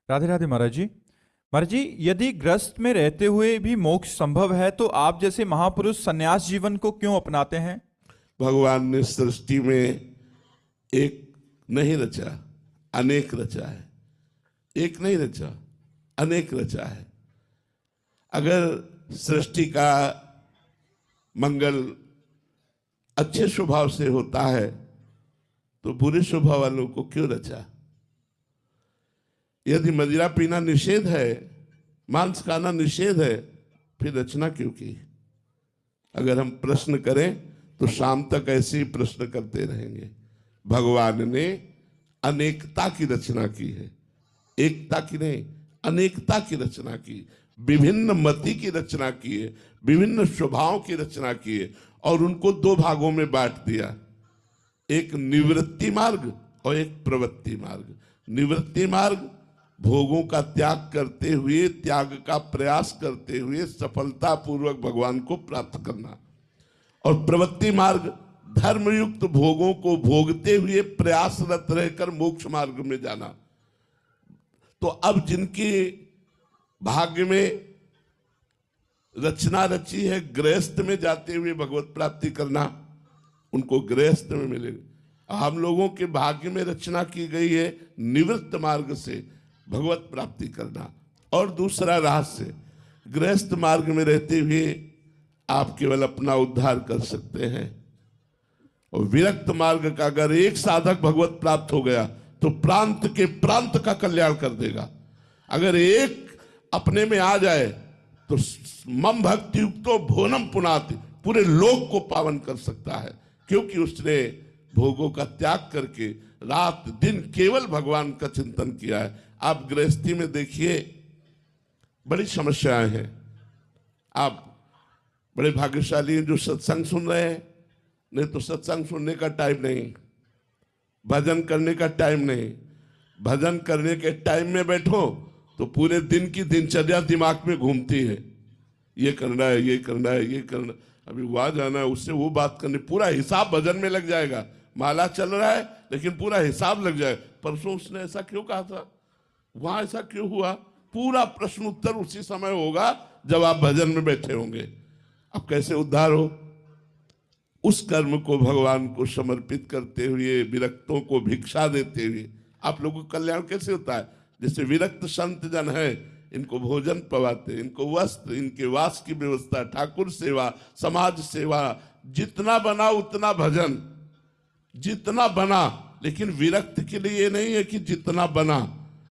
राधे राधे महाराज जी। महाराज जी, यदि ग्रस्त में रहते हुए भी मोक्ष संभव है तो आप जैसे महापुरुष सन्यास जीवन को क्यों अपनाते हैं? भगवान ने सृष्टि में एक नहीं रचा, अनेक रचा है। एक नहीं रचा, अनेक रचा है। अगर सृष्टि का मंगल अच्छे स्वभाव से होता है तो बुरे स्वभाव वालों को क्यों रचा? यदि मदिरा पीना निषेध है, मांस खाना निषेध है, फिर रचना क्यों की? अगर हम प्रश्न करें तो शाम तक ऐसे ही प्रश्न करते रहेंगे। भगवान ने अनेकता की रचना की है, एकता की नहीं, अनेकता की रचना की, विभिन्न मति की रचना की है, विभिन्न स्वभाव की रचना की है और उनको दो भागों में बांट दिया, एक निवृत्ति मार्ग और एक प्रवृत्ति मार्ग। निवृत्ति मार्ग भोगों का त्याग करते हुए, त्याग का प्रयास करते हुए सफलता पूर्वक भगवान को प्राप्त करना, और प्रवृत्ति मार्ग धर्मयुक्त भोगों को भोगते हुए प्रयासरत रहकर मोक्ष मार्ग में जाना। तो अब जिनकी भाग्य में रचना रची है गृहस्थ में जाते हुए भगवत प्राप्ति करना, उनको गृहस्थ में मिलेगा। हम लोगों के भाग्य में रचना की गई है निवृत्त मार्ग से भगवत प्राप्ति करना, और दूसरा रहस्य, गृहस्थ मार्ग में रहते हुए आप केवल अपना उद्धार कर सकते हैं, और विरक्त मार्ग का अगर एक साधक भगवत प्राप्त हो गया तो प्रांत के प्रांत का कल्याण कर देगा। अगर एक अपने में आ जाए तो मम भक्ति युक्तो भुवनम पुनाति, पूरे लोक को पावन कर सकता है, क्योंकि उसने भोगों का त्याग करके रात दिन केवल भगवान का चिंतन किया है। आप गृहस्थी में देखिए बड़ी समस्याएं हैं। आप बड़े भाग्यशाली हैं जो सत्संग सुन रहे हैं, नहीं तो सत्संग सुनने का टाइम नहीं, भजन करने का टाइम नहीं। भजन करने के टाइम में बैठो तो पूरे दिन की दिनचर्या दिमाग में घूमती है, ये करना है, ये करना है, ये करना, अभी वहां जाना है, उससे वो बात करनी, पूरा हिसाब भजन में लग जाएगा। माला चल रहा है लेकिन पूरा हिसाब लग जाए, परसों उसने ऐसा क्यों कहा था, वहां ऐसा क्यों हुआ, पूरा प्रश्न उत्तर उसी समय होगा जब आप भजन में बैठे होंगे। अब कैसे उद्धार हो? उस कर्म को भगवान को समर्पित करते हुए, विरक्तों को भिक्षा देते हुए आप लोगों का कल्याण कैसे होता है? जैसे विरक्त संत जन है, इनको भोजन पवाते, इनको वस्त्र, इनके वास की व्यवस्था, ठाकुर सेवा, समाज सेवा, जितना बना उतना भजन, जितना बना। लेकिन विरक्त के लिए ये नहीं है कि जितना बना,